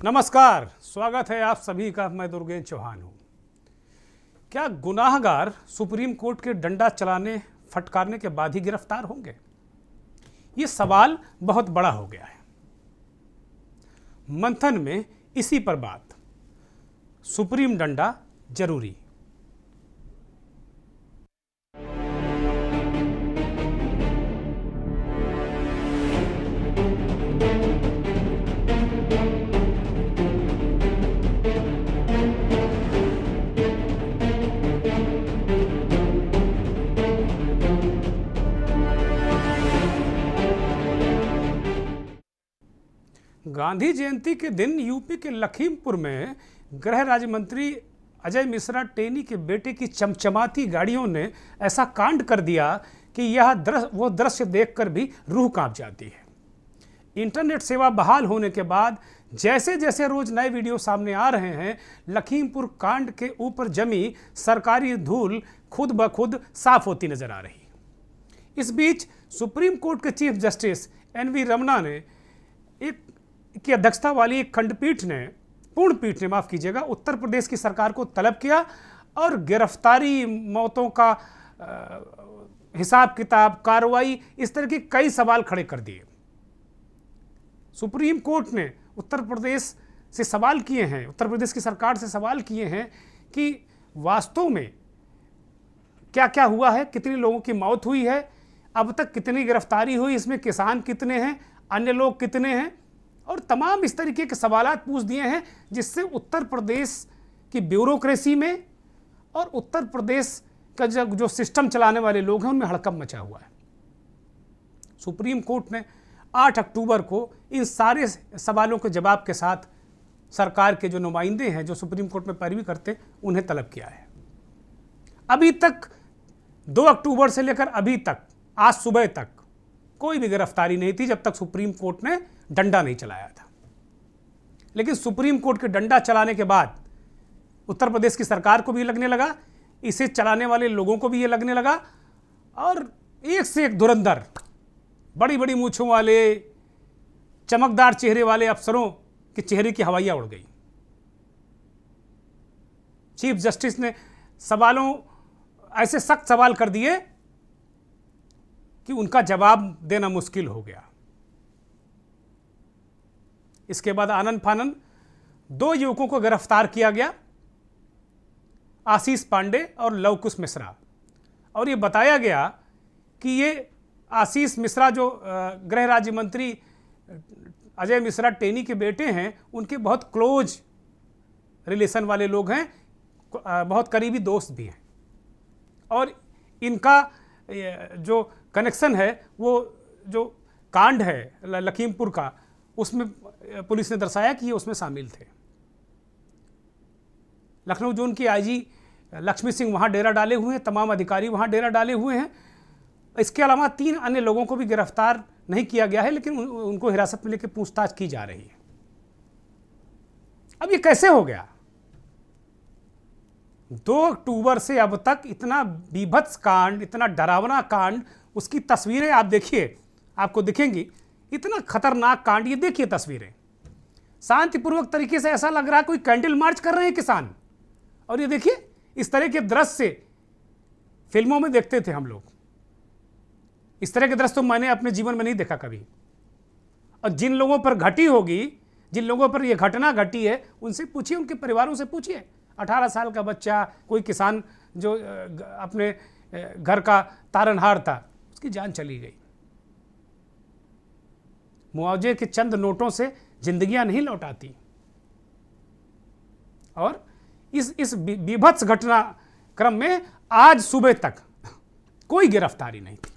नमस्कार, स्वागत है आप सभी का। मैं दुर्गेश चौहान हूँ। क्या गुनाहगार सुप्रीम कोर्ट के डंडा चलाने फटकारने के बाद ही गिरफ्तार होंगे? ये सवाल बहुत बड़ा हो गया है। मंथन में इसी पर बात। सुप्रीम डंडा जरूरी। गांधी जयंती के दिन यूपी के लखीमपुर में गृह राज्य मंत्री अजय मिश्रा टेनी के बेटे की चमचमाती गाड़ियों ने ऐसा कांड कर दिया कि यह वो दृश्य देखकर भी रूह कांप जाती है। इंटरनेट सेवा बहाल होने के बाद जैसे जैसे रोज नए वीडियो सामने आ रहे हैं, लखीमपुर कांड के ऊपर जमी सरकारी धूल खुद ब खुद साफ होती नजर आ रही। इस बीच सुप्रीम कोर्ट के चीफ जस्टिस NV रमना ने की अध्यक्षता वाली एक खंडपीठ ने माफ कीजिएगा, उत्तर प्रदेश की सरकार को तलब किया और गिरफ्तारी, मौतों का हिसाब किताब, कार्रवाई, इस तरह के कई सवाल खड़े कर दिए। सुप्रीम कोर्ट ने उत्तर प्रदेश से सवाल किए हैं, उत्तर प्रदेश की सरकार से सवाल किए हैं कि वास्तव में क्या क्या हुआ है, कितने लोगों की मौत हुई है, अब तक कितनी गिरफ्तारी हुई, इसमें किसान कितने हैं, अन्य लोग कितने हैं, और तमाम इस तरीके के सवालात पूछ दिए हैं, जिससे उत्तर प्रदेश की ब्यूरोक्रेसी में और उत्तर प्रदेश का जो सिस्टम चलाने वाले लोग हैं उनमें हड़कंप मचा हुआ है। सुप्रीम कोर्ट ने 8 अक्टूबर को इन सारे सवालों के जवाब के साथ सरकार के जो नुमाइंदे हैं, जो सुप्रीम कोर्ट में पैरवी करते, उन्हें तलब किया है। अभी तक 2 अक्टूबर से लेकर अभी तक, आज सुबह तक कोई भी गिरफ्तारी नहीं थी जब तक सुप्रीम कोर्ट ने डंडा नहीं चलाया था। लेकिन सुप्रीम कोर्ट के डंडा चलाने के बाद उत्तर प्रदेश की सरकार को भी लगने लगा, इसे चलाने वाले लोगों को भी ये लगने लगा, और एक से एक धुरंधर, बड़ी बड़ी मूंछों वाले, चमकदार चेहरे वाले अफसरों के चेहरे की हवाइयां उड़ गई। चीफ जस्टिस ने ऐसे सख्त सवाल कर दिए कि उनका जवाब देना मुश्किल हो गया। इसके बाद आनन फानन 2 युवकों को गिरफ्तार किया गया, आशीष पांडे और लव कुश मिश्रा, और ये बताया गया कि ये आशीष मिश्रा जो गृह राज्य मंत्री अजय मिश्रा टेनी के बेटे हैं, उनके बहुत क्लोज रिलेशन वाले लोग हैं, बहुत करीबी दोस्त भी हैं, और इनका जो कनेक्शन है, वो जो कांड है लखीमपुर का, उसमें पुलिस ने दर्शाया कि ये उसमें शामिल थे। लखनऊ जोन की IG लक्ष्मी सिंह वहां डेरा डाले हुए हैं, तमाम अधिकारी वहां डेरा डाले हुए हैं। इसके अलावा 3 अन्य लोगों को भी गिरफ्तार नहीं किया गया है, लेकिन उनको हिरासत में लेकर पूछताछ की जा रही है। अब ये कैसे हो गया? 2 अक्टूबर से अब तक इतना बीभत्स कांड, इतना डरावना कांड, उसकी तस्वीरें आप देखिए, आपको दिखेंगी। इतना खतरनाक कांड, ये देखिए तस्वीरें, शांतिपूर्वक तरीके से ऐसा लग रहा है कोई कैंडल मार्च कर रहे हैं किसान। और ये देखिए, इस तरह के दृश्य फिल्मों में देखते थे हम लोग, इस तरह के दृश्य तो मैंने अपने जीवन में नहीं देखा कभी। और जिन लोगों पर घटी होगी, जिन लोगों पर यह घटना घटी है, उनसे पूछिए, उनके परिवारों से पूछिए। 18 साल का बच्चा, कोई किसान जो अपने घर का तारनहार था, उसकी जान चली गई। मुआवजे के चंद नोटों से जिंदगियां नहीं लौटाती। और इस बीभत्स घटनाक्रम में आज सुबह तक कोई गिरफ्तारी नहीं थी।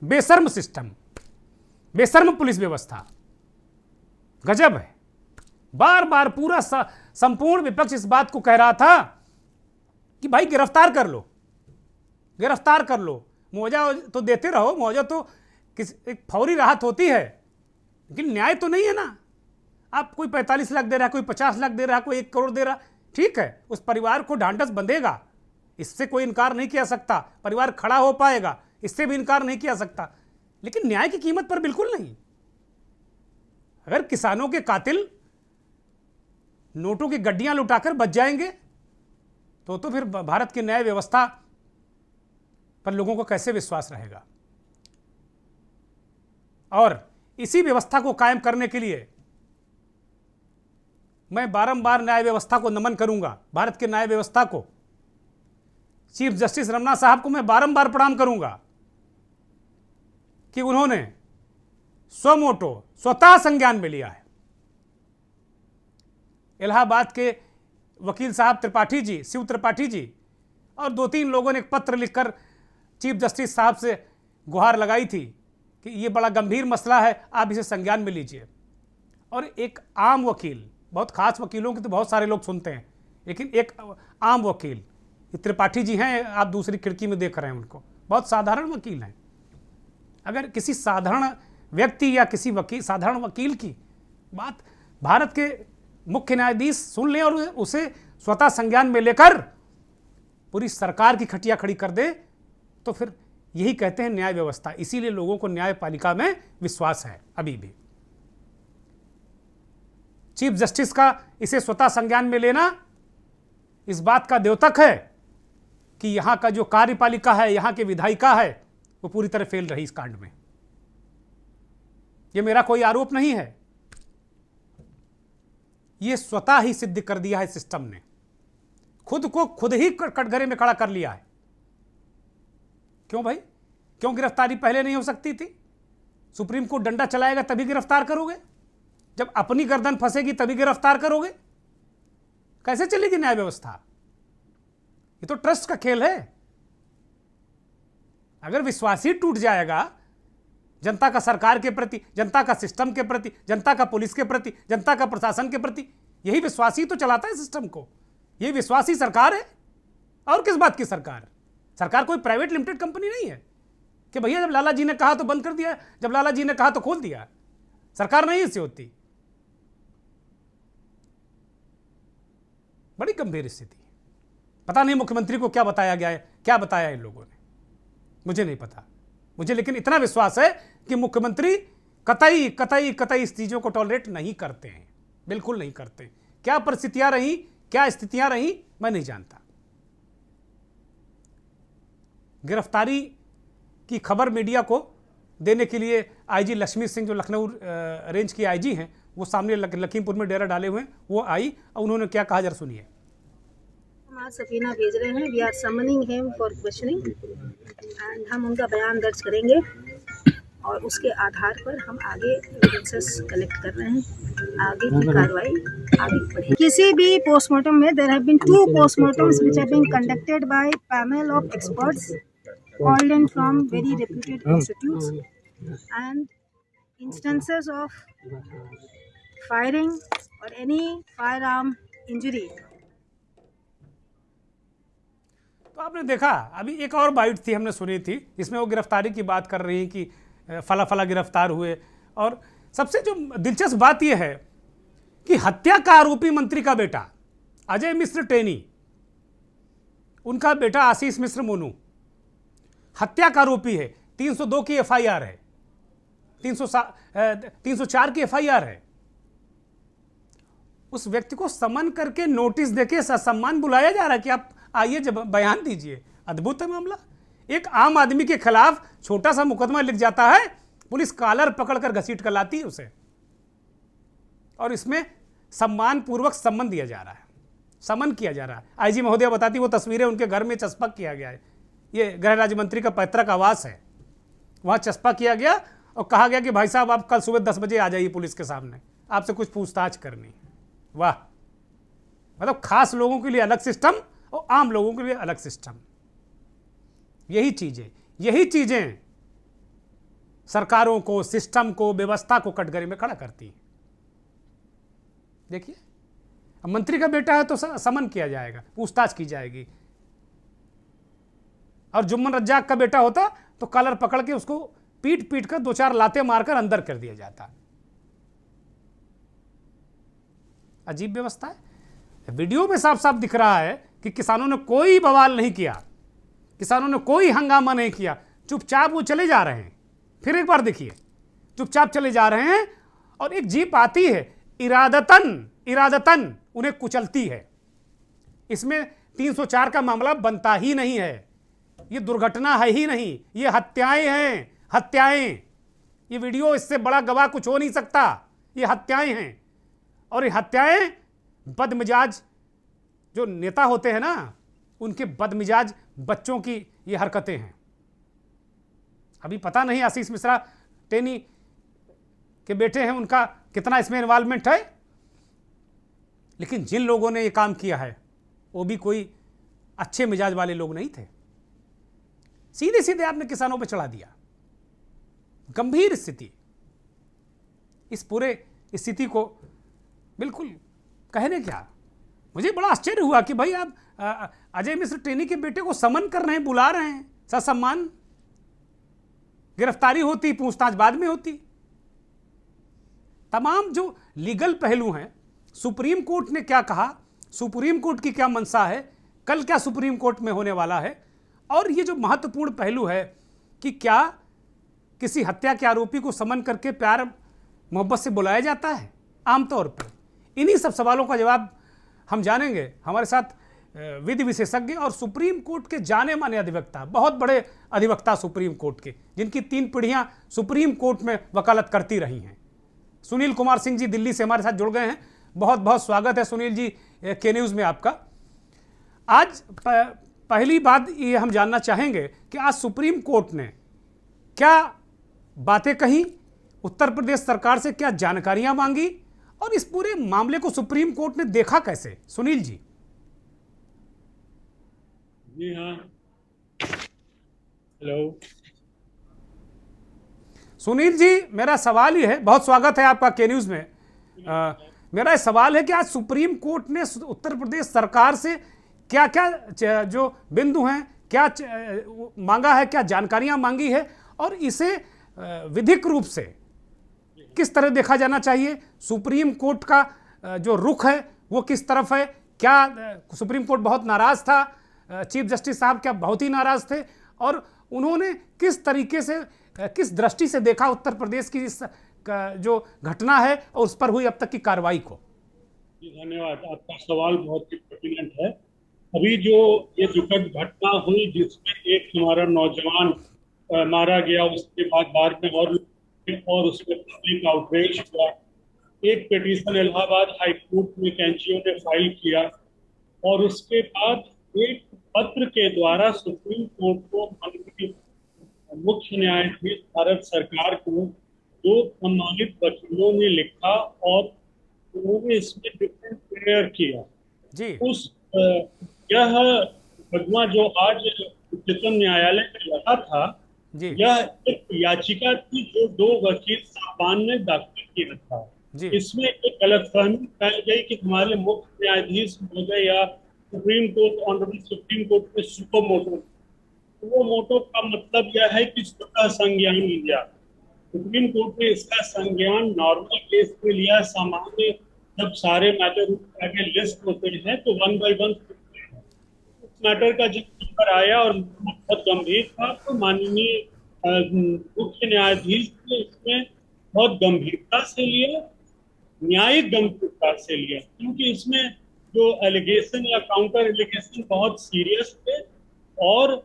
बेशर्म सिस्टम, बेशर्म पुलिस व्यवस्था, गजब है। बार बार पूरा संपूर्ण विपक्ष इस बात को कह रहा था कि भाई गिरफ्तार कर लो, गिरफ्तार कर लो, मुआवजा तो देते रहो, मुआवजा तो एक फौरी राहत होती है, लेकिन न्याय तो नहीं है ना। आप कोई 45 लाख दे रहा है, कोई 50 लाख दे रहा है, कोई 1 करोड़ दे रहा, ठीक है, उस परिवार को ढांढस बंधेगा, इससे कोई इनकार नहीं किया सकता। परिवार खड़ा हो पाएगा, इससे भी इनकार नहीं किया सकता, लेकिन न्याय की कीमत पर बिल्कुल नहीं। अगर किसानों के कातिल नोटों की गड्डियां लुटाकर बच जाएंगे तो फिर भारत की न्याय व्यवस्था पर लोगों को कैसे विश्वास रहेगा। और इसी व्यवस्था को कायम करने के लिए मैं बारंबार न्याय व्यवस्था को नमन करूंगा, भारत के न्याय व्यवस्था को। चीफ जस्टिस रमन्ना साहब को मैं बारंबार प्रणाम करूंगा कि उन्होंने स्वमोटो स्वतः संज्ञान में लिया है। इलाहाबाद के वकील साहब त्रिपाठी जी, शिव त्रिपाठी जी और 2-3 लोगों ने एक पत्र लिखकर चीफ जस्टिस साहब से गुहार लगाई थी कि ये बड़ा गंभीर मसला है, आप इसे संज्ञान में लीजिए। और एक आम वकील, बहुत खास वकीलों की तो बहुत सारे लोग सुनते हैं, लेकिन एक आम वकील त्रिपाठी जी हैं, आप दूसरी खिड़की में देख रहे हैं उनको, बहुत साधारण वकील हैं। अगर किसी साधारण व्यक्ति या किसी साधारण वकील की बात भारत के मुख्य न्यायाधीश सुन लें और उसे स्वतः संज्ञान में लेकर पूरी सरकार की खटिया खड़ी कर दे, तो फिर यही कहते हैं न्याय व्यवस्था। इसीलिए लोगों को न्यायपालिका में विश्वास है अभी भी। चीफ जस्टिस का इसे स्वतः संज्ञान में लेना इस बात का द्योतक है कि यहां का जो कार्यपालिका है, यहां की विधायिका है, वो पूरी तरह फेल रही इस कांड में। यह मेरा कोई आरोप नहीं है, यह स्वतः ही सिद्ध कर दिया है सिस्टम ने, खुद को खुद ही कटघरे में खड़ा कर लिया है। क्यों भाई, क्यों गिरफ्तारी पहले नहीं हो सकती थी? सुप्रीम कोर्ट डंडा चलाएगा तभी गिरफ्तार करोगे, जब अपनी गर्दन फंसेगी तभी गिरफ्तार करोगे? कैसे चलेगी न्याय व्यवस्था? ये तो ट्रस्ट का खेल है। अगर विश्वास ही टूट जाएगा जनता का सरकार के प्रति, जनता का सिस्टम के प्रति, जनता का पुलिस के प्रति, जनता का प्रशासन के प्रति, यही विश्वास ही तो चलाता है सिस्टम को। यही विश्वासी सरकार है। और किस बात की सरकार? सरकार कोई प्राइवेट लिमिटेड कंपनी नहीं है कि भैया जब लाला जी ने कहा तो बंद कर दिया, जब लाला जी ने कहा तो खोल दिया। सरकार नहीं ऐसी होती। बड़ी गंभीर स्थिति। पता नहीं मुख्यमंत्री को क्या बताया गया है, क्या बताया इन लोगों ने, मुझे नहीं पता। मुझे लेकिन इतना विश्वास है कि मुख्यमंत्री कतई कतई कतई इस चीजों को टॉलरेट नहीं करते हैं, बिल्कुल नहीं करते। क्या परिस्थितियां रही, क्या स्थितियां रही, मैं नहीं जानता। गिरफ्तारी की खबर मीडिया को देने के लिए आईजी लक्ष्मी सिंह, जो लखनऊ रेंज की आईजी हैं, वो सामने लखीमपुर में डेरा डाले हुए हैं, वो आई और उन्होंने क्या कहा जरा सुनिए। हम आज सफीना भेज रहे हैं, we are summoning him for questioning and हम उनका बयान दर्ज करेंगे और उसके आधार पर हम आगे एविडेंसेस कलेक्ट कर रहे हैं, आगे की कार्रवाई आगे बढ़ेगी। किसी भी पोस्टमार्टम में there have been 2 postmortems which have been conducted by panel of experts called in from very reputed institutes and instances of firing or any firearm injury। तो आपने देखा, अभी एक और बाइट थी हमने सुनी थी, इसमें वो गिरफ्तारी की बात कर रही हैं कि फला फला गिरफ्तार हुए। और सबसे जो दिलचस्प बात यह है कि हत्या का आरोपी मंत्री का बेटा अजय मिश्र टेनी, उनका बेटा आशीष मिश्र मोनू हत्या का आरोपी है। 302 की एफआईआर है, 304 की एफआईआर है। उस व्यक्ति को समन करके नोटिस देके ससम्मान बुलाया जा रहा है कि आप आइए जब बयान दीजिए। अद्भुत है मामला। एक आम आदमी के खिलाफ छोटा सा मुकदमा लिख जाता है, पुलिस कॉलर पकड़कर घसीट कर लाती है उसे, और इसमें सम्मान पूर्वक सम्मन दिया जा रहा है, समन किया जा रहा है। आईजी महोदया बताती, वो तस्वीरें उनके घर में चस्पा किया गया है। ये गृह राज्य मंत्री का पैतृक आवास है, वहां चस्पा किया गया और कहा गया कि भाई साहब आप कल सुबह 10 बजे आ जाइए पुलिस के सामने, आपसे कुछ पूछताछ करनी। वाह, मतलब खास लोगों के लिए अलग सिस्टम और आम लोगों के लिए अलग सिस्टम। यही चीजें सरकारों को, सिस्टम को, व्यवस्था को कटघरे में खड़ा करती हैं। देखिए, अब मंत्री का बेटा है तो समन किया जाएगा, पूछताछ की जाएगी। और जुम्मन रज्जाक का बेटा होता तो कॉलर पकड़ के उसको पीट पीट कर 2-4 लाते मारकर अंदर कर दिया जाता। अजीब व्यवस्था है। वीडियो में साफ साफ दिख रहा है कि किसानों ने कोई बवाल नहीं किया, किसानों ने कोई हंगामा नहीं किया, चुपचाप वो चले जा रहे हैं। फिर एक बार देखिए, चुपचाप चले जा रहे हैं और एक जीप आती है, इरादतन उन्हें कुचलती है। इसमें 304 का मामला बनता ही नहीं है, ये दुर्घटना है ही नहीं, ये हत्याएं हैं, हत्याएं। ये वीडियो इससे बड़ा गवाह कुछ हो नहीं सकता, ये हत्याएं हैं। और ये हत्याएं बदमिजाज जो नेता होते हैं ना, उनके बदमिजाज बच्चों की ये हरकतें हैं। अभी पता नहीं आशीष मिश्रा टेनी के बेटे हैं, उनका कितना इसमें इन्वॉल्वमेंट है, लेकिन जिन लोगों ने ये काम किया है वो भी कोई अच्छे मिजाज वाले लोग नहीं थे। सीधे सीधे आपने किसानों पर चढ़ा दिया। गंभीर स्थिति, इस पूरे स्थिति को बिल्कुल कहने क्या, मुझे बड़ा आश्चर्य हुआ कि भाई आप अजय मिश्र टेनी के बेटे को समन कर रहे हैं, बुला रहे हैं, ससम्मान। गिरफ्तारी होती, पूछताछ बाद में होती। तमाम जो लीगल पहलू हैं, सुप्रीम कोर्ट ने क्या कहा, सुप्रीम कोर्ट की क्या मंशा है, कल क्या सुप्रीम कोर्ट में होने वाला है, और ये जो महत्वपूर्ण पहलू है कि क्या किसी हत्या के आरोपी को समन करके प्यार मोहब्बत से बुलाया जाता है आमतौर पर, इन्हीं सब सवालों का जवाब हम जानेंगे। हमारे साथ विधि विशेषज्ञ और सुप्रीम कोर्ट के जाने माने अधिवक्ता, बहुत बड़े अधिवक्ता सुप्रीम कोर्ट के, जिनकी 3 पीढ़ियां सुप्रीम कोर्ट में वकालत करती रही हैं, सुनील कुमार सिंह जी दिल्ली से हमारे साथ जुड़ गए हैं। बहुत बहुत स्वागत है सुनील जी के न्यूज़ में आपका। आज पहली बात ये हम जानना चाहेंगे कि आज सुप्रीम कोर्ट ने क्या बातें कही, उत्तर प्रदेश सरकार से क्या जानकारियां मांगी, और इस पूरे मामले को सुप्रीम कोर्ट ने देखा कैसे, सुनील जी? जी हाँ, हेलो सुनील जी, मेरा सवाल ये है, बहुत स्वागत है आपका के न्यूज़ में। मेरा सवाल है कि आज सुप्रीम कोर्ट ने उत्तर प्रदेश सरकार से क्या क्या जो बिंदु हैं, क्या मांगा है, क्या जानकारियां मांगी है, और इसे विधिक रूप से किस तरह देखा जाना चाहिए? सुप्रीम कोर्ट का जो रुख है वो किस तरफ है? क्या सुप्रीम कोर्ट बहुत नाराज था, चीफ जस्टिस साहब क्या बहुत ही नाराज थे, और उन्होंने किस तरीके से, किस दृष्टि से देखा उत्तर प्रदेश की इस जो घटना है और उस पर हुई अब तक की कार्रवाई को? जी धन्यवाद, आपका सवाल बहुत ही पर्टिनेंट है। अभी जो ये दुखद घटना हुई जिसमें एक हमारा नौजवान मारा गया, उसके बाद में और उसमें पब्लिक आउटरीच हुआ। एक पिटीशन इलाहाबाद हाई कोर्ट में एनजीओ ने फाइल किया, और उसके बाद एक पत्र के द्वारा सुप्रीम कोर्ट को माननीय मुख्य न्यायाधीश भारत सरकार को 2 सम्मानित वकीलों ने लिखा, और उन्होंने इसमें डिफरेंट प्रेयर किया जी। यह मुकदमा जो आज उच्चतम न्यायालय में लगा था जी। यह एक याचिका थी जो 2 वकील साहबान ने दाखिल किया था जी। इसमें एक गलतफहमी फैल गई कि हमारे मुख्य न्यायाधीश महोदय या supreme court, honourable supreme court में सुको मोटो का मतलब यह है कि स्वतः संज्ञान लिया। सुप्रीम कोर्ट ने इसका संज्ञान नॉर्मल केस में लिया। सामान्य जब सारे मैटर आगे लिस्ट होते हैं तो 1 by 1 इस मैटर का जब नंबर आया और बहुत गंभीर था, तो माननीय मुख्य न्यायाधीश ने इसमें बहुत गंभीरता से लिया, न्यायिक गंभीरता से लिया, क्योंकि इसमें जो एलिगेशन या काउंटर एलिगेशन बहुत सीरियस थे। और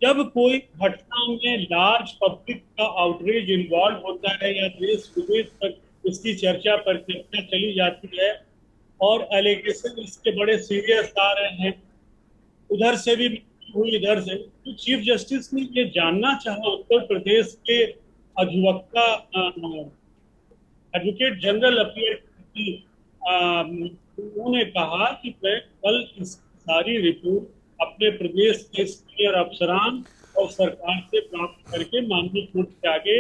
जब कोई घटना में लार्ज पब्लिक का आउटरीच इन्वॉल्व होता है या देश विदेश तक इसकी चर्चा पर चर्चा चली जाती है और एलिगेशन इसके बड़े सीरियस आ रहे हैं, उधर से भी हुई इधर से, तो चीफ जस्टिस ने ये जानना चाहा उत्तर प्रदेश के अधिवक्ता एडवोकेट जनरल अपीयर उन्होंने कहा कि मैं कल इस सारी रिपोर्ट अपने प्रदेश के सीनियर अफसरान और सरकार से प्राप्त करके माननीय कोर्ट के आगे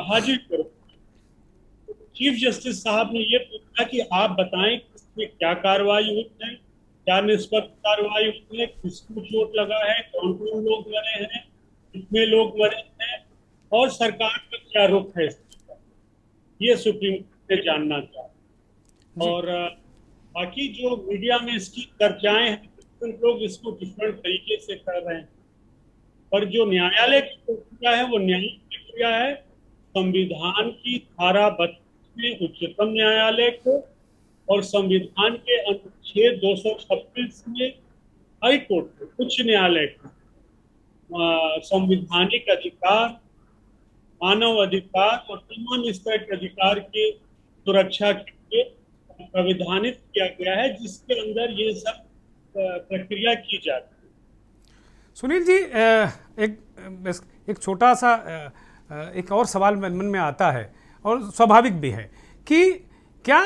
हाजिर करूँ। चीफ जस्टिस साहब ने ये पूछा कि आप बताएं कि इसमें क्या कार्रवाई हुई है, क्या निष्पक्ष कार्रवाई हुई है, किसको चोट लगा है, कौन कौन लोग मरे हैं, कितने लोग मरे हैं, और सरकार का क्या रुख है, ये सुप्रीम कोर्ट ने जानना चाहा। और बाकी जो मीडिया में इसकी चर्चाएं हैं, लोग इसको डिफरेंट तरीके से कर रहे हैं, पर जो न्यायालय की प्रक्रिया है वो न्यायिक प्रक्रिया है। संविधान की धारा 32 में उच्चतम न्यायालय को और संविधान के अनुच्छेद 226 में हाई कोर्ट उच्च न्यायालय को संवैधानिक अधिकार, मानव अधिकार और तमाम स्तर के अधिकार की सुरक्षा के लिए संविधानित किया गया है, जिसके अंदर ये सब प्रक्रिया की जाती है। सुनील जी, एक छोटा सा एक और सवाल मन में आता है और स्वाभाविक भी है कि क्या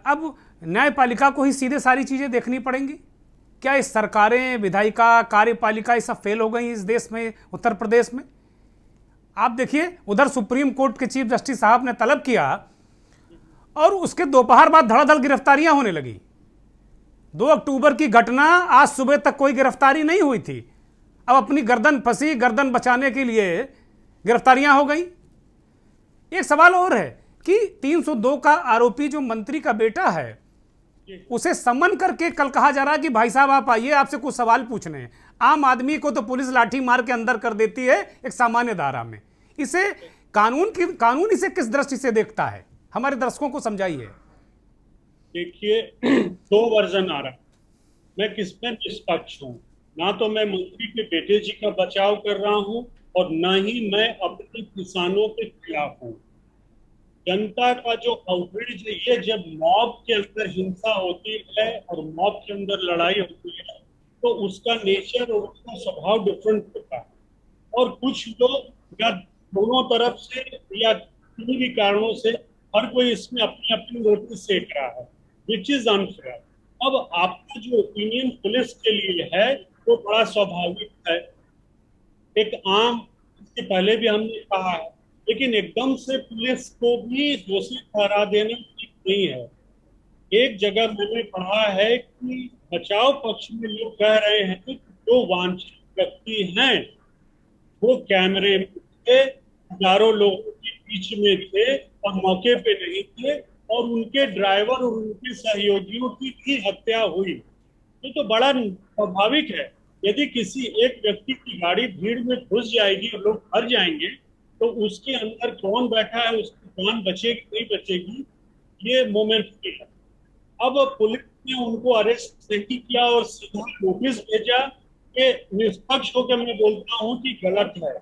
अब न्यायपालिका को ही सीधे सारी चीज़ें देखनी पड़ेंगी? क्या इस सरकारें, विधायिका, कार्यपालिका ये सब फेल हो गई इस देश में, उत्तर प्रदेश में? आप देखिए, उधर सुप्रीम कोर्ट के चीफ जस्टिस साहब ने तलब किया और उसके दोपहर बाद धड़ाधड़ गिरफ्तारियां होने लगी। 2 अक्टूबर की घटना, आज सुबह तक कोई गिरफ्तारी नहीं हुई थी, अब अपनी गर्दन फंसी, गर्दन बचाने के लिए गिरफ्तारियां हो गई। एक सवाल और है कि 302 का आरोपी जो मंत्री का बेटा है, उसे समन करके कल कहा जा रहा है कि भाई साहब आप आइए, आपसे कुछ सवाल पूछने हैं। आम आदमी को तो पुलिस लाठी मार के अंदर कर देती है एक सामान्य धारा में। इसे कानून इसे किस दृष्टि से देखता है, हमारे दर्शकों को समझाइए। देखिए, 2 वर्जन आ रहा है, मैं किसमें निष्पक्ष हूं? ना तो मैं मंत्री के बेटे जी का बचाव कर रहा हूं और ना ही मैं अपने किसानों के खिलाफ हूं। जनता का जो आउटरीच है, ये जब मॉब के अंदर हिंसा होती है और मॉब के अंदर लड़ाई होती है तो उसका नेचर और उसका स्वभाव डिफरेंट होता है। और कुछ लोग या दोनों तरफ से या किसी भी कारणों से हर कोई इसमें अपनी अपनी रोटी सेक रहा है, विच इज अनफेयर। अब आपका जो ओपिनियन पुलिस के लिए है वो बड़ा स्वाभाविक है, एक आम, इसके पहले भी हमने कहा है, लेकिन एकदम से पुलिस को भी दोषी ठहरा देना ठीक नहीं है। एक जगह मैंने पढ़ा है कि बचाव पक्ष में लोग कह रहे हैं कि जो वांछित व्यक्ति हैं वो कैमरे में थे, हजारों लोगों के बीच में थे और मौके पे नहीं थे, और उनके ड्राइवर और उनके सहयोगियों की भी हत्या हुई। ये तो बड़ा स्वाभाविक है। यदि किसी एक व्यक्ति की गाड़ी भीड़ में घुस जाएगी और लोग भर जाएंगे तो उसके अंदर कौन बैठा है, उसकी जान बचेगी नहीं बचेगी, ये मोमेंट है। अब पुलिस ने उनको अरेस्ट नहीं किया और सीधा नोटिस भेजा कि निष्पक्ष होकर मैं बोलता हूं कि गलत है।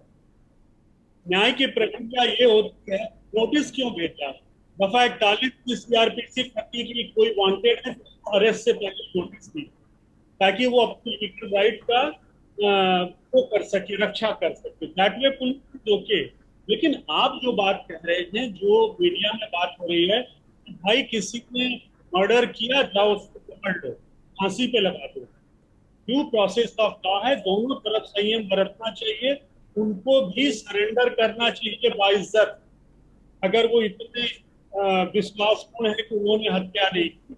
न्याय की प्रक्रिया ये होती है, नोटिस क्यों भेजा? दफा 41 की सीआरपीसी कहती है कि कोई वांटेड है तो अरेस्ट से पहले नोटिस दी, ताकि वो अपनी लीगल राइट का वो कर सके, रक्षा कर सके। That way police okay. लेकिन आप जो बात कह रहे हैं, जो मीडिया में बात हो रही है कि भाई किसी ने मर्डर किया, जाओ उसको पकड़ लो, फांसी पे लगा दो। ड्यू प्रोसेस ऑफ लॉ है, दोनों तरफ संयम बरतना चाहिए, उनको भी सरेंडर करना चाहिए बाइज्जत, अगर वो इतने विश्वासपूर्ण है कि उन्होंने हत्या नहीं की।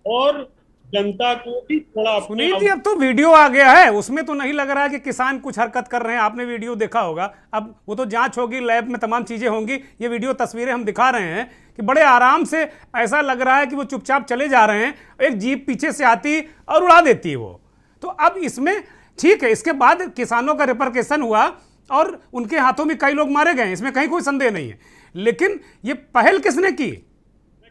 और जनता को भी थोड़ा, सुनील जी अब तो वीडियो आ गया है, उसमें तो नहीं लग रहा है कि किसान कुछ हरकत कर रहे हैं। आपने वीडियो देखा होगा, अब वो तो जांच होगी, लैब में तमाम चीजें होंगी। ये वीडियो तस्वीरें हम दिखा रहे हैं कि बड़े आराम से ऐसा लग रहा है कि वो चुपचाप चले जा रहे हैं, एक जीप पीछे से आती और उड़ा देती है वो। तो अब इसमें ठीक है, इसके बाद किसानों का रिपरकेशन हुआ और उनके हाथों में कई लोग मारे गए, इसमें कहीं कोई संदेह नहीं है। लेकिन ये पहल किसने की?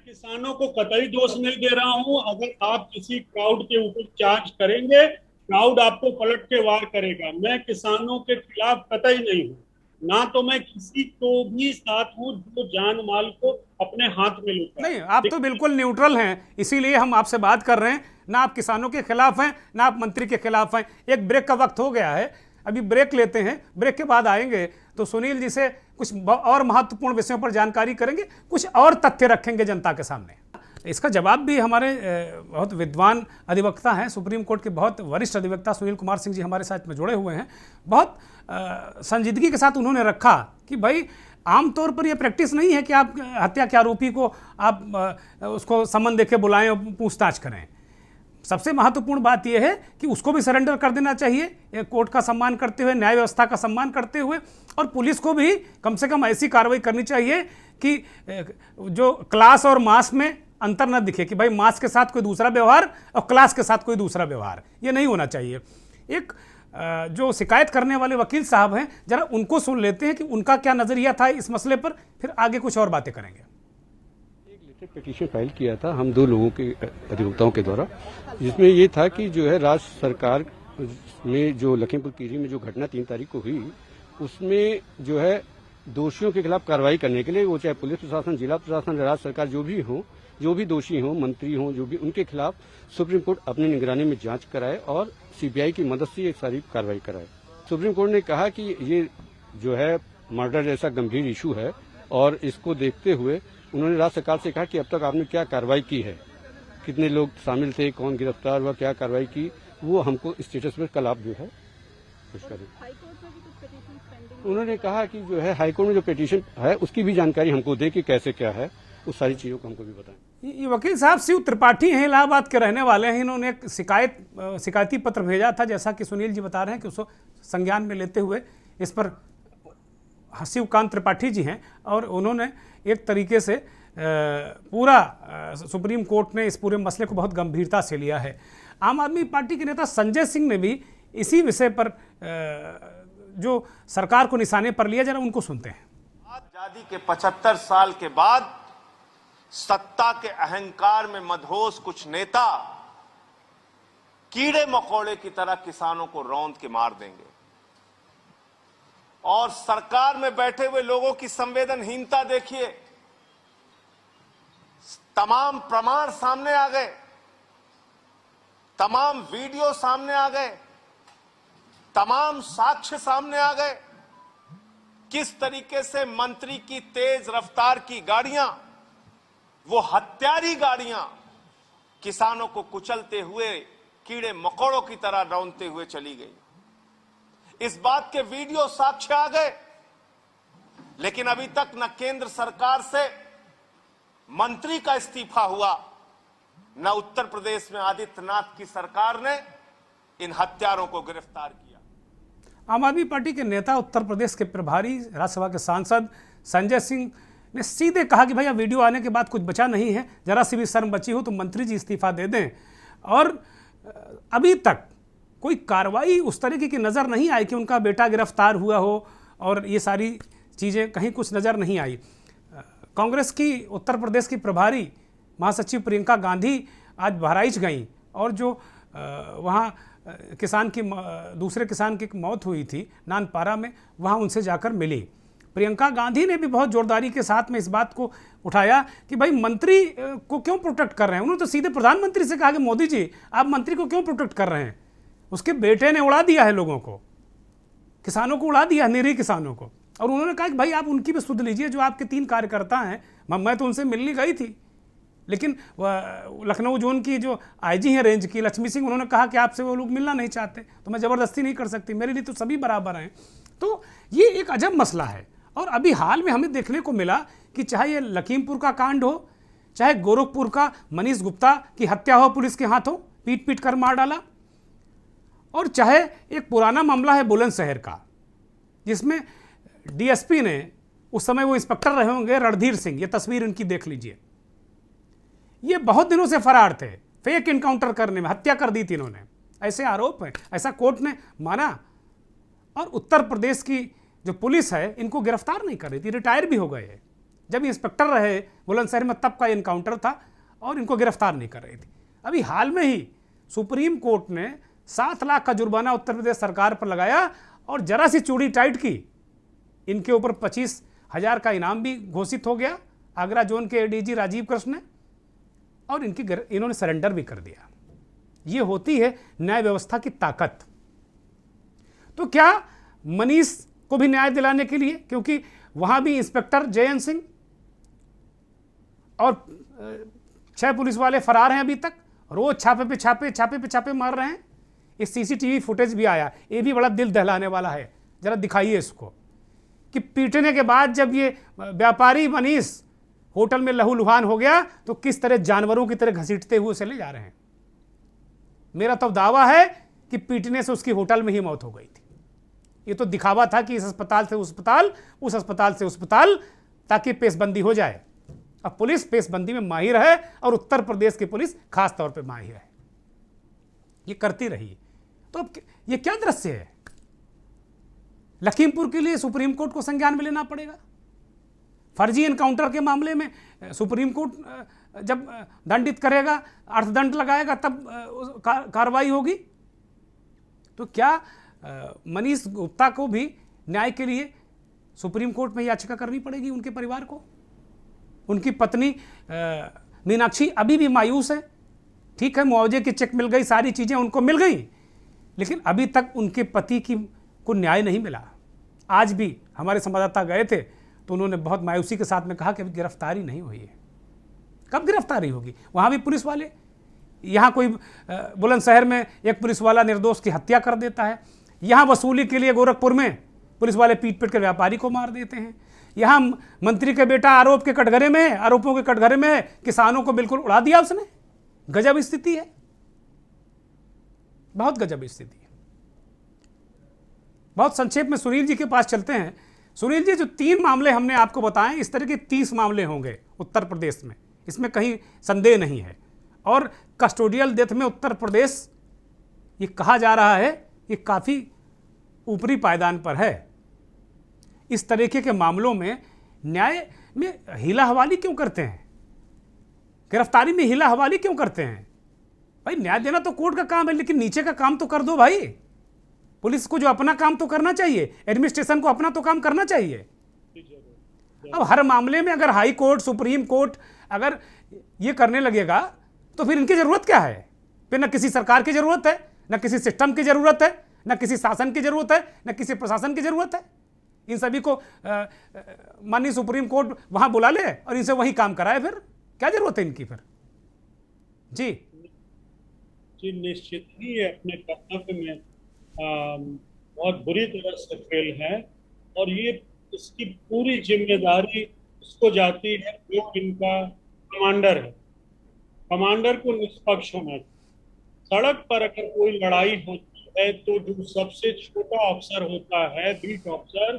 किसानों को कतई दोष नहीं दे रहा हूं। अगर आप किसी क्राउड के ऊपर चार्ज करेंगे, क्राउड आपको पलट के वार करेगा। मैं किसानों के खिलाफ कतई नहीं हूं, ना तो मैं किसी को भी साथ हूं जो जान माल को अपने हाथ में लेता है। नहीं, आप तो बिल्कुल न्यूट्रल हैं, इसीलिए हम आपसे बात कर रहे हैं। ना आप किसानों के खिलाफ हैं, ना आप मंत्री के खिलाफ हैं। एक ब्रेक का वक्त हो गया है, अभी ब्रेक लेते हैं। ब्रेक के बाद आएंगे तो सुनील जी से कुछ और महत्वपूर्ण विषयों पर जानकारी करेंगे, कुछ और तथ्य रखेंगे जनता के सामने। इसका जवाब भी हमारे बहुत विद्वान अधिवक्ता हैं, सुप्रीम कोर्ट के बहुत वरिष्ठ अधिवक्ता सुनील कुमार सिंह जी हमारे साथ में जुड़े हुए हैं। बहुत संजीदगी के साथ उन्होंने रखा कि भाई आमतौर पर यह प्रैक्टिस नहीं है कि आप हत्या के आरोपी को आप उसको समन देके बुलाएं और पूछताछ करें। सबसे महत्वपूर्ण बात यह है कि उसको भी सरेंडर कर देना चाहिए, कोर्ट का सम्मान करते हुए, न्याय व्यवस्था का सम्मान करते हुए, और पुलिस को भी कम से कम ऐसी कार्रवाई करनी चाहिए कि जो क्लास और मास में अंतर न दिखे, कि भाई मास के साथ कोई दूसरा व्यवहार और क्लास के साथ कोई दूसरा व्यवहार, ये नहीं होना चाहिए। एक जो शिकायत करने वाले वकील साहब हैं, जरा उनको सुन लेते हैं कि उनका क्या नज़रिया था इस मसले पर, फिर आगे कुछ और बातें करेंगे। पिटीशन फाइल किया था हम 2 लोगों के अधिवक्ताओं के द्वारा, जिसमें ये था कि जो है राज्य सरकार में जो लखीमपुर खीरी में जो घटना 3 तारीख को हुई, उसमें जो है दोषियों के खिलाफ कार्रवाई करने के लिए, वो चाहे पुलिस प्रशासन, जिला प्रशासन, राज्य सरकार जो भी हो, जो भी दोषी हों, मंत्री हों, जो भी, उनके खिलाफ सुप्रीम कोर्ट अपनी निगरानी में जांच कराए और सीबीआई की मदद से ये सारी कार्रवाई कराए। सुप्रीम कोर्ट ने कहा कि ये जो है मर्डर जैसा गंभीर इशू है और इसको देखते हुए उन्होंने राज्य सरकार से कहा कि अब तक आपने क्या कार्रवाई की है, कितने लोग शामिल थे, कौन गिरफ्तार हुआ, क्या कार्रवाई की, वो हमको स्टेटस पर कल आप जो है कुछ करें। उन्होंने कहा कि जो है हाईकोर्ट में जो पिटीशन है उसकी भी जानकारी हमको दे कि कैसे क्या है, उस सारी चीज़ों को हमको भी बताएं। ये वकील साहब शिव त्रिपाठी हैं, इलाहाबाद के रहने वाले हैं। इन्होंने एक शिकायती पत्र भेजा था, जैसा कि सुनील जी बता रहे हैं कि उसको संज्ञान में लेते हुए इस पर शिवकांत त्रिपाठी जी हैं और उन्होंने एक तरीके से पूरा सुप्रीम कोर्ट ने इस पूरे मसले को बहुत गंभीरता से लिया है। आम आदमी पार्टी के नेता संजय सिंह ने भी इसी विषय पर जो सरकार को निशाने पर लिया, जरा उनको सुनते हैं। आजादी के 75 साल के बाद सत्ता के अहंकार में मदहोश कुछ नेता कीड़े मकोड़े की तरह किसानों को रौंद के मार देंगे और सरकार में बैठे हुए लोगों की संवेदनहीनता देखिए। तमाम प्रमाण सामने आ गए, तमाम वीडियो सामने आ गए, तमाम साक्ष्य सामने आ गए। किस तरीके से मंत्री की तेज रफ्तार की गाड़ियां, वो हत्यारी गाड़ियां किसानों को कुचलते हुए कीड़े मकोड़ों की तरह रौंदते हुए चली गई। इस बात के वीडियो साक्ष्य आ गए, लेकिन अभी तक न केंद्र सरकार से मंत्री का इस्तीफा हुआ, न उत्तर प्रदेश में आदित्यनाथ की सरकार ने इन हत्यारों को गिरफ्तार किया। आम आदमी पार्टी के नेता, उत्तर प्रदेश के प्रभारी, राज्यसभा के सांसद संजय सिंह ने सीधे कहा कि भैया वीडियो आने के बाद कुछ बचा नहीं है, जरा सी भी शर्म बची हो तो मंत्री जी इस्तीफा दे दें। और अभी तक कोई कार्रवाई उस तरीके की नज़र नहीं आई कि उनका बेटा गिरफ्तार हुआ हो और ये सारी चीज़ें कहीं कुछ नज़र नहीं आई। कांग्रेस की उत्तर प्रदेश की प्रभारी महासचिव प्रियंका गांधी आज बहराइच गईं और जो वहाँ किसान की दूसरे किसान की मौत हुई थी नानपारा में, वहाँ उनसे जाकर मिली। प्रियंका गांधी ने भी बहुत जोरदारी के साथ में इस बात को उठाया कि भाई मंत्री को क्यों प्रोटेक्ट कर रहे हैं। उन्होंने तो सीधे प्रधानमंत्री से कहा कि मोदी जी आप मंत्री को क्यों प्रोटेक्ट कर रहे हैं। उसके बेटे ने उड़ा दिया है लोगों को, किसानों को उड़ा दिया है, निरीह किसानों को। और उन्होंने कहा कि भाई आप उनकी भी सुध लीजिए, जो आपके 3 कार्यकर्ता हैं। मैं तो उनसे मिलने गई थी, लेकिन लखनऊ जोन की जो आईजी हैं रेंज की, लक्ष्मी सिंह, उन्होंने कहा कि आपसे वो लोग मिलना नहीं चाहते, तो मैं ज़बरदस्ती नहीं कर सकती, मेरे लिए तो सभी बराबर हैं। तो ये एक अजब मसला है। और अभी हाल में हमें देखने को मिला कि चाहे ये लखीमपुर का कांड हो, चाहे गोरखपुर का मनीष गुप्ता की हत्या हो पुलिस के हाथों, पीट पीट कर मार डाला, और चाहे एक पुराना मामला है बुलंदशहर का, जिसमें डीएसपी ने, उस समय वो इंस्पेक्टर रहे होंगे रणधीर सिंह, ये तस्वीर इनकी देख लीजिए, ये बहुत दिनों से फरार थे, फेक इनकाउंटर करने में हत्या कर दी थी इन्होंने, ऐसे आरोप है, ऐसा कोर्ट ने माना। और उत्तर प्रदेश की जो पुलिस है इनको गिरफ्तार नहीं कर रही थी, रिटायर भी हो गए। जब इंस्पेक्टर रहे बुलंदशहर में तब का इनकाउंटर था और इनको गिरफ्तार नहीं कर रही थी। अभी हाल में ही सुप्रीम कोर्ट ने 7 लाख का जुर्माना उत्तर प्रदेश सरकार पर लगाया और जरा सी चूड़ी टाइट की, इनके ऊपर 25,000 का इनाम भी घोषित हो गया आगरा जोन के एडीजी राजीव कृष्ण ने, और इन्होंने सरेंडर भी कर दिया। ये होती है न्याय व्यवस्था की ताकत। तो क्या मनीष को भी न्याय दिलाने के लिए, क्योंकि वहां भी इंस्पेक्टर जयंत सिंह और 6 पुलिस वाले फरार हैं अभी तक, रोज छापे पे छापे मार रहे हैं। इस सीसीटीवी फुटेज भी आया, ये भी बड़ा दिल दहलाने वाला है, जरा दिखाइए इसको, कि पीटने के बाद जब ये व्यापारी मनीष होटल में लहूलुहान हो गया तो किस तरह जानवरों की तरह घसीटते हुए उसे ले जा रहे हैं। मेरा तो दावा है कि पीटने से उसकी होटल में ही मौत हो गई थी। ये तो दिखावा था कि इस अस्पताल से उस अस्पताल, उस अस्पताल से उस अस्पताल, ताकि पेशबंदी हो जाए। अब पुलिस पेशबंदी में माहिर है और उत्तर प्रदेश की पुलिस खास तौर पे माहिर है, ये करती रही। तो अब ये क्या दृश्य है? लखीमपुर के लिए सुप्रीम कोर्ट को संज्ञान में लेना पड़ेगा, फर्जी एनकाउंटर के मामले में सुप्रीम कोर्ट जब दंडित करेगा, अर्थदंड लगाएगा, तब कार्रवाई होगी। तो क्या मनीष गुप्ता को भी न्याय के लिए सुप्रीम कोर्ट में याचिका करनी पड़ेगी, उनके परिवार को? उनकी पत्नी मीनाक्षी अभी भी मायूस है। ठीक है, मुआवजे की चेक मिल गई, सारी चीज़ें उनको मिल गई, लेकिन अभी तक उनके पति को न्याय नहीं मिला। आज भी हमारे संवाददाता गए थे तो उन्होंने बहुत मायूसी के साथ में कहा कि अभी गिरफ्तारी नहीं हुई है। कब गिरफ्तारी होगी? वहाँ भी पुलिस वाले, यहाँ कोई बुलंदशहर में एक पुलिस वाला निर्दोष की हत्या कर देता है, यहाँ वसूली के लिए गोरखपुर में पुलिस वाले पीट पीट कर व्यापारी को मार देते हैं, यहाँ मंत्री के बेटा आरोपों के कटघरे में किसानों को बिल्कुल उड़ा दिया उसने। गजब स्थिति है, बहुत गजब स्थिति है। बहुत संक्षेप में सुनील जी के पास चलते हैं। सुनील जी, जो 3 मामले हमने आपको बताए, इस तरह के 30 मामले होंगे उत्तर प्रदेश में, इसमें कहीं संदेह नहीं है। और कस्टोडियल डेथ में उत्तर प्रदेश, ये कहा जा रहा है, ये काफ़ी ऊपरी पायदान पर है। इस तरीके के मामलों में न्याय में हीला हवाली क्यों करते हैं? गिरफ्तारी में हीला हवाली क्यों करते हैं? भाई, न्याय देना तो कोर्ट का काम है, लेकिन नीचे का काम तो कर दो भाई। पुलिस को जो अपना काम तो करना चाहिए, एडमिनिस्ट्रेशन को अपना तो काम करना चाहिए। अब हर मामले में अगर हाई कोर्ट, सुप्रीम कोर्ट अगर ये करने लगेगा तो फिर इनकी जरूरत क्या है? फिर न किसी सरकार की जरूरत है, न किसी सिस्टम की जरूरत है, न किसी शासन की जरूरत है, न किसी प्रशासन की जरूरत है। इन सभी को माननीय सुप्रीम कोर्ट वहां बुला ले और इनसे वही काम कराए, फिर क्या जरूरत है इनकी फिर? जी निश्चित ही अपने कर्तव्य में बहुत बुरी तरह से फेल है, और ये इसकी पूरी जिम्मेदारी उसको जाती है जो इनका कमांडर है। कमांडर को निष्पक्ष होना चाहिए। सड़क पर अगर कोई लड़ाई होती है तो जो सबसे छोटा अफसर होता है, बीट अफसर,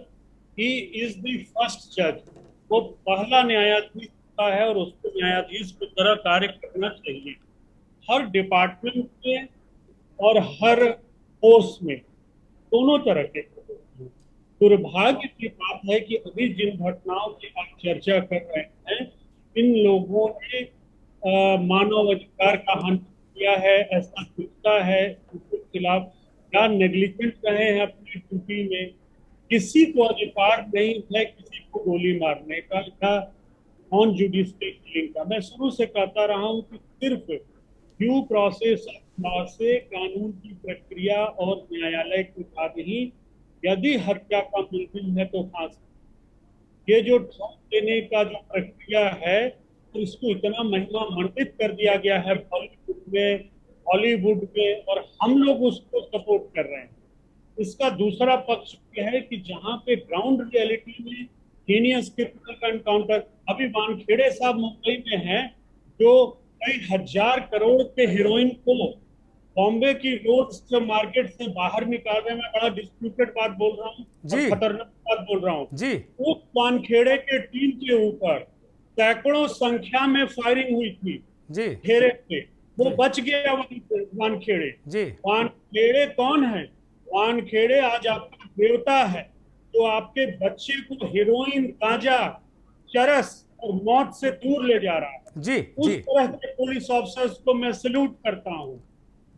ही इज द फर्स्ट जज। वो पहला न्यायाधीश होता है और उसको न्यायाधीश की तरह कार्य करना चाहिए हर डिपार्टमेंट में और हर फोर्स में, दोनों तरह के। दुर्भाग्य की बात है कि अभी जिन घटनाओं की आप चर्चा कर रहे हैं, इन लोगों ने मानव अधिकार का हनन किया है, ऐसा दिखता है। उनके खिलाफ क्या नेग्लिजेंट रहे हैं अपनी ड्यूटी में। किसी को अधिकार नहीं है किसी को गोली मारने का या ऑन जुडिशियल किलिंग का। मैं शुरू से कहता रहा हूं कि सिर्फ ड्यू प्रोसेस ऑफ लॉ से, कानून की प्रक्रिया और न्यायालय के बाद ही यदि हत्या का मुमकिन है तो फांसी। ये जो ठोक देने का जो प्रक्रिया है, तो इसको इतना महिमा मंडित कर दिया गया है हॉलीवुड में, और हम लोग उसको सपोर्ट कर रहे हैं। इसका दूसरा पक्ष यह है कि जहां पे ग्राउंड रियलिटी में हीनियस क्रिमिनल एनकाउंटर, अभी वानखेड़े साहब मुंबई में हैं जो कई हजार करोड़ के हीरोइन को बॉम्बे की रोड मार्केट से बाहर निकालने में, बड़ा डिस्प्यूटेड बात बोल रहा हूँ, खतरनाक बात बोल रहा हूँ, वो वानखेड़े के टीम के ऊपर सैकड़ों संख्या में फायरिंग हुई थी घेरे पे, वो बच गया वानखेड़े। वानखेड़े कौन है? वानखेड़े आज आपका देवता है जो आपके बच्चे को हेरोइन, गांजा, चरस और मौत से दूर ले जा रहा है। उस तरह के पुलिस ऑफिसर्स को मैं सैल्यूट करता हूँ,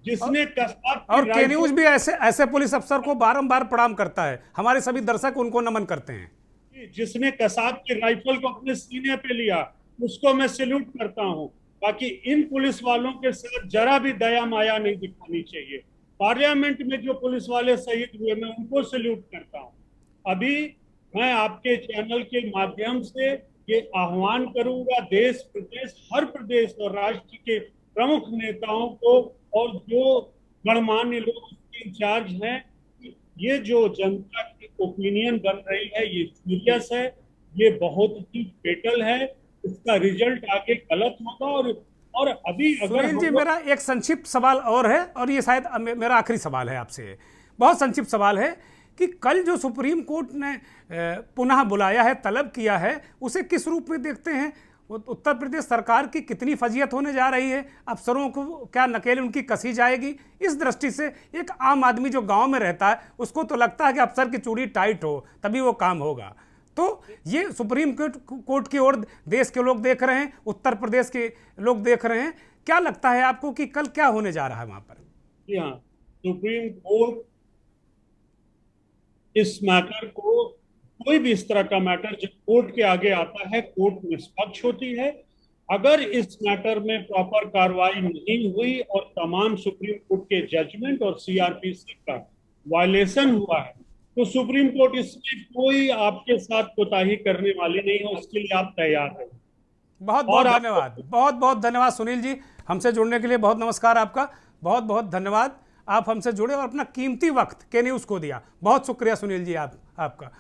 जिसने कसाब और के न्यूज भी ऐसे पुलिस अफसर को बारंबार प्रणाम करता है। हमारे सभी दर्शक उनको नमन करते हैं। जिसने कसाब की राइफल को अपने सीने पे लिया, उसको मैं सैल्यूट करता हूँ। बाकी इन पुलिस वालों के साथ जरा भी दया माया नहीं दिखानी चाहिए। पार्लियामेंट में जो पुलिस वाले शहीद हुए, मैं उनको सैल्यूट करता हूँ। अभी मैं आपके चैनल के माध्यम से ये आह्वान करूंगा देश प्रदेश, हर प्रदेश और राष्ट्र के प्रमुख नेताओं को और जो गणमान्य लोग इंचार्ज हैं, ये जो जनता की ओपिनियन बन रही है ये सीरियस है, ये बहुत ही फेटल है। इसका रिजल्ट आगे गलत होगा। और अभी अगर जी, मेरा एक संक्षिप्त सवाल और है, और ये शायद मेरा आखिरी सवाल है आपसे। बहुत संक्षिप्त सवाल है कि कल जो सुप्रीम कोर्ट ने पुनः बुलाया है, तलब किया है, उसे किस रूप में देखते हैं? उत्तर प्रदेश सरकार की कितनी फजीयत होने जा रही है? अफसरों को क्या नकेल उनकी कसी जाएगी? इस दृष्टि से एक आम आदमी जो गांव में रहता है उसको तो लगता है कि अफसर की चूड़ी टाइट हो तभी वो काम होगा। तो ये सुप्रीम कोर्ट की ओर देश के लोग देख रहे हैं, उत्तर प्रदेश के लोग देख रहे हैं। क्या लगता है आपको कि कल क्या होने जा रहा है वहां पर? जी हाँ, सुप्रीम कोर्ट इस मैटर को, कोई भी इस तरह का मैटर जब कोर्ट के आगे आता है, कोर्ट निष्पक्ष होती है। अगर इस मैटर में प्रॉपर कार्रवाई नहीं हुई और तमाम सुप्रीम कोर्ट के जजमेंट और सीआरपीसी का वायलेशन हुआ है, तो सुप्रीम कोर्ट इसमें कोई आपके साथ कोताही करने वाली नहीं है। उसके लिए आप तैयार हैं। बहुत बहुत धन्यवाद, बहुत बहुत धन्यवाद सुनील जी, हमसे जुड़ने के लिए। बहुत नमस्कार आपका, बहुत बहुत धन्यवाद। आप हमसे जुड़े और अपना कीमती वक्त के न्यूज़ को दिया। बहुत शुक्रिया सुनील जी आपका।